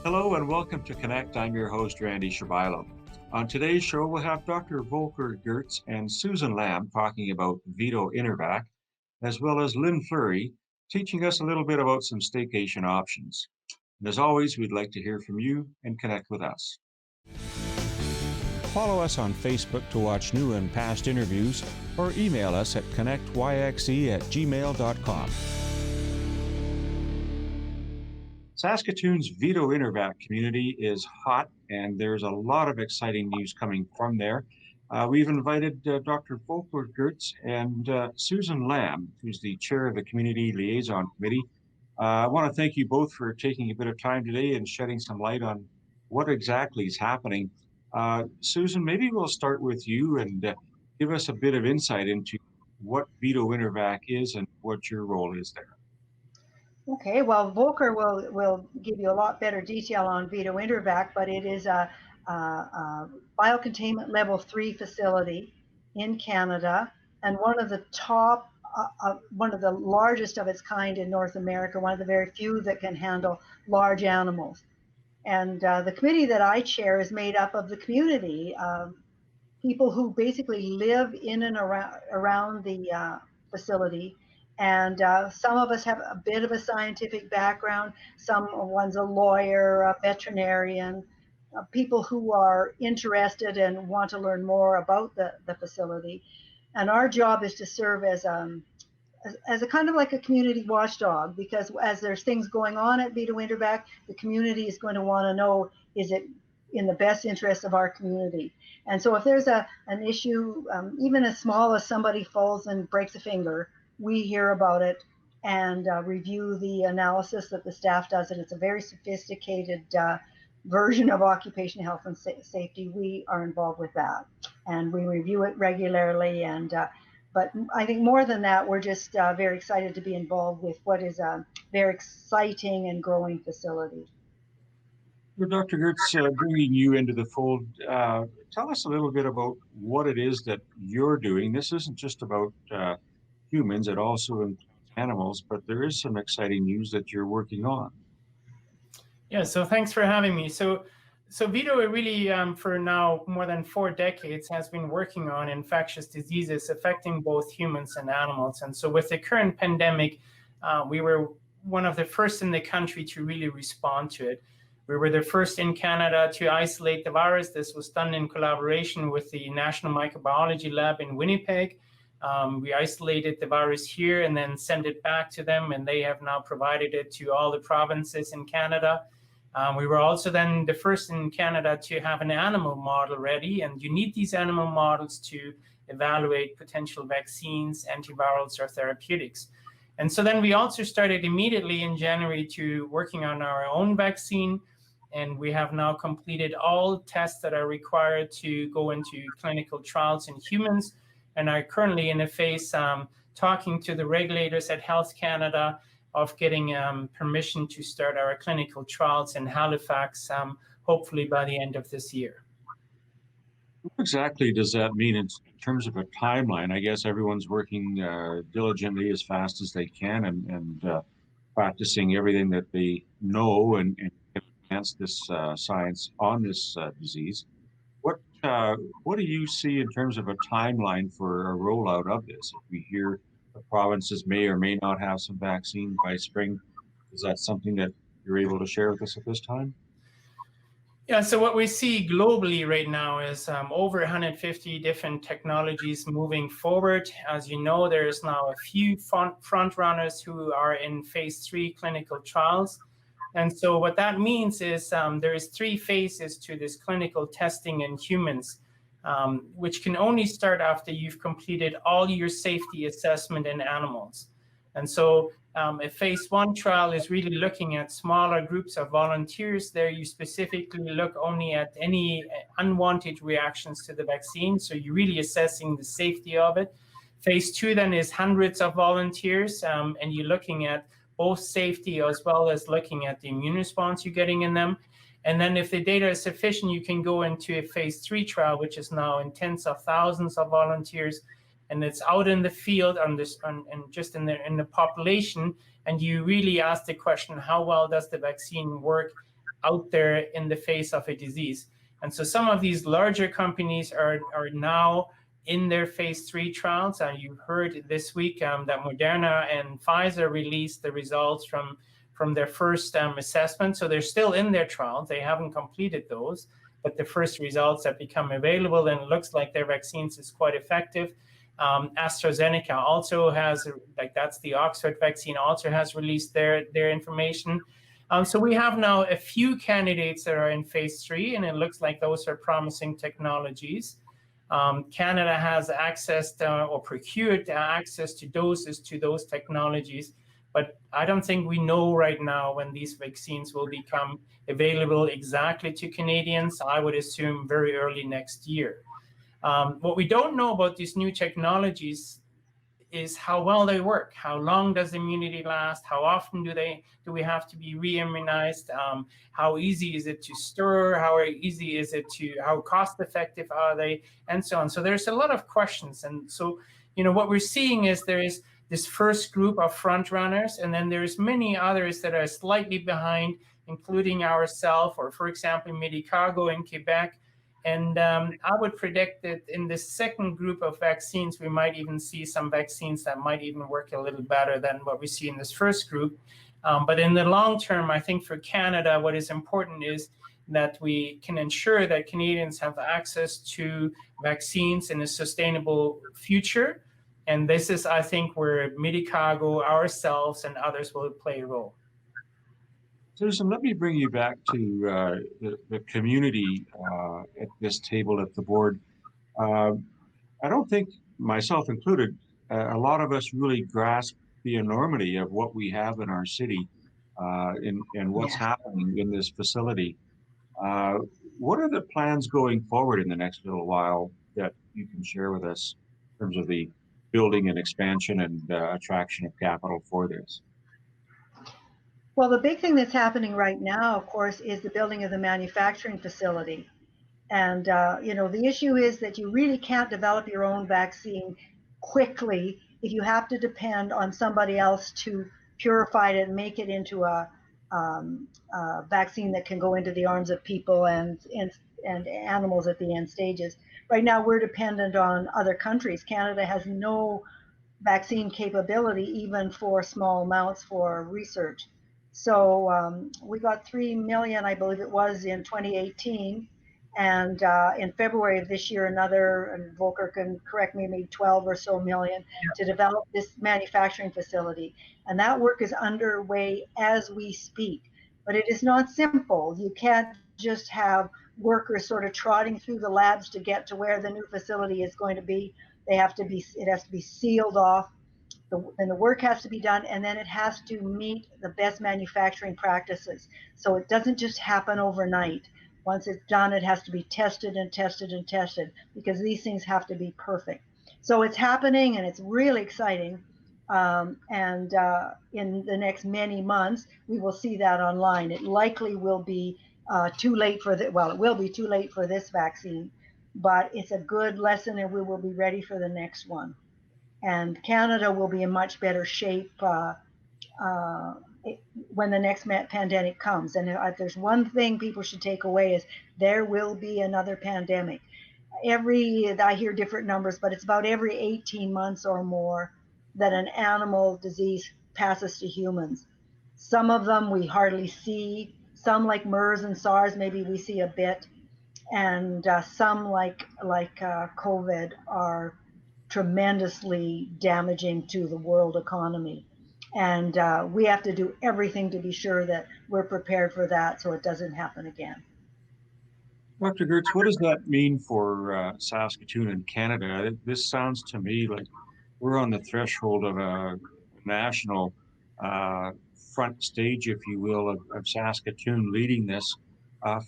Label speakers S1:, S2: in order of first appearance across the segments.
S1: Hello and welcome to Connect. I'm your host, Randy Shabilo. On today's show, we'll have Dr. Volker Gerdts and Susan Lamb talking about VIDO-InterVac, as well as Lynn Fleury teaching us a little bit about some staycation options. And as always, we'd like to hear from you and connect with us. Follow us on Facebook to watch new and past interviews or email us at connectyxe@gmail.com. Saskatoon's VIDO-InterVac community is hot, and there's a lot of exciting news coming from there. We've invited Dr. Volker Gerdts and Susan Lamb, who's the chair of the Community Liaison Committee. I want to thank you both for taking a bit of time today and shedding some light on what exactly is happening. Susan, maybe we'll start with you and give us a bit of insight into what VIDO-InterVac is and what your role is there.
S2: Okay, well, Volker will give you a lot better detail on VIDO-InterVac, but it is a biocontainment level 3 facility in Canada, and one of the largest of its kind in North America, one of the very few that can handle large animals. And the committee that I chair is made up of the community, people who basically live in and around the facility. And some of us have a bit of a scientific background. One's a lawyer, a veterinarian, people who are interested and want to learn more about the facility. And our job is to serve as a kind of like a community watchdog, because as there's things going on at VIDO-InterVac, the community is going to want to know, is it in the best interest of our community? And so if there's an issue, even as small as somebody falls and breaks a finger, we hear about it and review the analysis that the staff does. And it's a very sophisticated version of occupational health and safety. We are involved with that, and we review it regularly. And but I think more than that, we're just very excited to be involved with what is a very exciting and growing facility.
S1: Well, Dr. Gerdts, bringing you into the fold, tell us a little bit about what it is that you're doing. This isn't just about humans, it also includes animals, but there is some exciting news that you're working on.
S3: Yeah, so thanks for having me. So VIDO really, for now more than 4 decades, has been working on infectious diseases affecting both humans and animals. And so with the current pandemic, we were one of the first in the country to really respond to it. We were the first in Canada to isolate the virus. This was done in collaboration with the National Microbiology Lab in Winnipeg. We isolated the virus here and then sent it back to them, and they have now provided it to all the provinces in Canada. We were also then the first in Canada to have an animal model ready, and you need these animal models to evaluate potential vaccines, antivirals, or therapeutics. And so then we also started immediately in January to working on our own vaccine, and we have now completed all tests that are required to go into clinical trials in humans, and are currently in a phase talking to the regulators at Health Canada of getting permission to start our clinical trials in Halifax, hopefully by the end of this year.
S1: What exactly does that mean in terms of a timeline? I guess everyone's working diligently as fast as they can and practicing everything that they know and advance this science on this disease. What do you see in terms of a timeline for a rollout of this? If we hear the provinces may or may not have some vaccine by spring, is that something that you're able to share with us at this time?
S3: Yeah, so what we see globally right now is over 150 different technologies moving forward. As you know, there is now a few front runners who are in phase 3 clinical trials. And so what that means is there is 3 phases to this clinical testing in humans, which can only start after you've completed all your safety assessment in animals. And so a phase 1 trial is really looking at smaller groups of volunteers. There you specifically look only at any unwanted reactions to the vaccine. So you're really assessing the safety of it. Phase 2 then is hundreds of volunteers, and you're looking at both safety as well as looking at the immune response you're getting in them. And then if the data is sufficient, you can go into a phase 3 trial, which is now in tens of thousands of volunteers. And it's out in the field and just in the population. And you really ask the question, how well does the vaccine work out there in the face of a disease. And so some of these larger companies are now in their phase 3 trials. You heard this week that Moderna and Pfizer released the results from their first assessment. So they're still in their trials. They haven't completed those, but the first results have become available, and it looks like their vaccines is quite effective. AstraZeneca also has, like that's the Oxford vaccine, also has released their information. So we have now a few candidates that are in phase 3, and it looks like those are promising technologies. Canada has access to, or procured access to doses to those technologies, but I don't think we know right now when these vaccines will become available exactly to Canadians. I would assume very early next year. What we don't know about these new technologies is how well they work. How long does immunity last? How often do we have to be re-immunized? How easy is it to store? How easy is it how cost effective are they? And so on. So there's a lot of questions. And so, what we're seeing is there is this first group of front runners, and then there's many others that are slightly behind, including ourselves, or for example, Medicago in Quebec. And I would predict that in the second group of vaccines, we might even see some vaccines that might even work a little better than what we see in this first group. But in the long term, I think for Canada, what is important is that we can ensure that Canadians have access to vaccines in a sustainable future. And this is, I think, where Medicago, ourselves, and others will play a role.
S1: Susan, let me bring you back to the community at this table at the board. I don't think, myself included, a lot of us really grasp the enormity of what we have in our city and what's happening in this facility. What are the plans going forward in the next little while that you can share with us in terms of the building and expansion and attraction of capital for this?
S2: Well, the big thing that's happening right now, of course, is the building of the manufacturing facility. And, the issue is that you really can't develop your own vaccine quickly if you have to depend on somebody else to purify it and make it into a vaccine that can go into the arms of people and animals at the end stages. Right now, we're dependent on other countries. Canada has no vaccine capability, even for small amounts for research. So we got 3 million, I believe it was, in 2018. And in February of this year, another, and Volker can correct me, maybe 12 or so million to develop this manufacturing facility. And that work is underway as we speak. But it is not simple. You can't just have workers sort of trotting through the labs to get to where the new facility is going to be. It has to be sealed off. And the work has to be done, and then it has to meet the best manufacturing practices. So it doesn't just happen overnight. Once it's done, it has to be tested and tested and tested, because these things have to be perfect. So it's happening, and it's really exciting. And in the next many months, we will see that online. It likely will be too late for it will be too late for this vaccine, but it's a good lesson, and we will be ready for the next one. And Canada will be in much better shape when the next pandemic comes. And if there's one thing people should take away, is there will be another pandemic. I hear different numbers, but it's about every 18 months or more that an animal disease passes to humans. Some of them we hardly see. Some, like MERS and SARS, maybe we see a bit. And some like COVID are tremendously damaging to the world economy. And we have to do everything to be sure that we're prepared for that, so it doesn't happen again.
S1: Dr. Gerdts, what does that mean for Saskatoon and Canada? This sounds to me like we're on the threshold of a national front stage, if you will, of Saskatoon leading this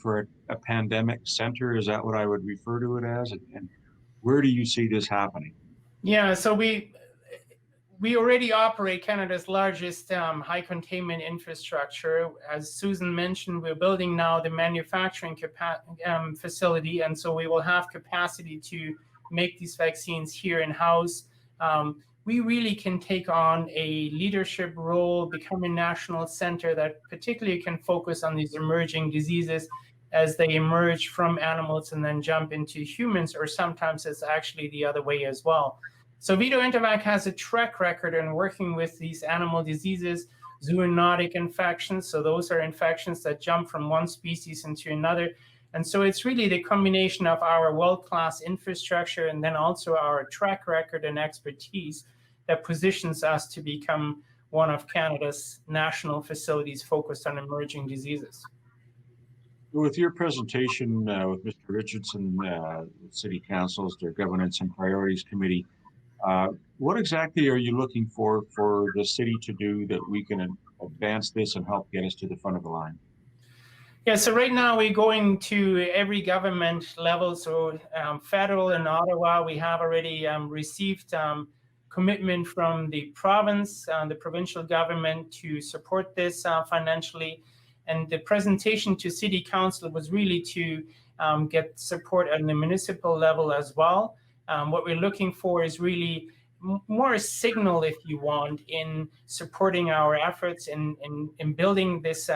S1: for a pandemic center. Is that what I would refer to it as? And where do you see this happening?
S3: Yeah, so we already operate Canada's largest high containment infrastructure. As Susan mentioned, we're building now the manufacturing facility, and so we will have capacity to make these vaccines here in-house. we really can take on a leadership role, become a national center that particularly can focus on these emerging diseases as they emerge from animals and then jump into humans, or sometimes it's actually the other way as well. So VIDO-InterVac has a track record in working with these animal diseases, zoonotic infections. So those are infections that jump from one species into another. And so it's really the combination of our world-class infrastructure and then also our track record and expertise that positions us to become one of Canada's national facilities focused on emerging diseases.
S1: With your presentation with Mr. Richardson, City Council's, their Governance and Priorities Committee, what exactly are you looking for the city to do that we can advance this and help get us to the front of the line?
S3: Yeah, so right now we're going to every government level. So federal in Ottawa, we have already received commitment from the province, the provincial government to support this financially. And the presentation to City Council was really to get support at the municipal level as well. What we're looking for is really more a signal, if you want, in supporting our efforts in building this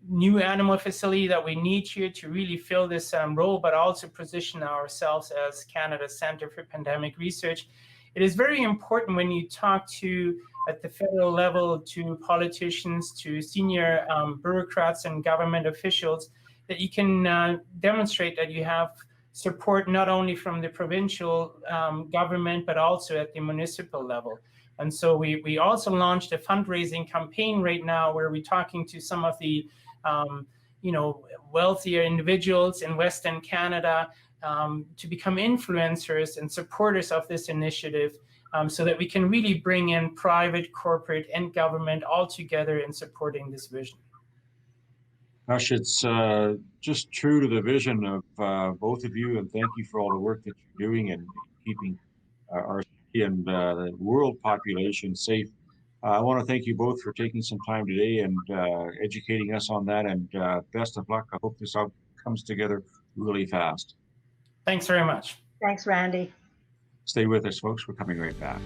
S3: new animal facility that we need here to really fill this role, but also position ourselves as Canada's Centre for Pandemic Research. It is very important when you talk to, at the federal level, to politicians, to senior bureaucrats and government officials, that you can demonstrate that you have support not only from the provincial government, but also at the municipal level. And so we also launched a fundraising campaign right now where we're talking to some of the wealthier individuals in Western Canada to become influencers and supporters of this initiative, so that we can really bring in private, corporate, and government all together in supporting this vision.
S1: Gosh, it's just true to the vision of both of you, and thank you for all the work that you're doing in keeping our city and the world population safe. I want to thank you both for taking some time today and educating us on that, and best of luck. I hope this all comes together really fast.
S3: Thanks very much.
S2: Thanks, Randy.
S1: Stay with us, folks. We're coming right back.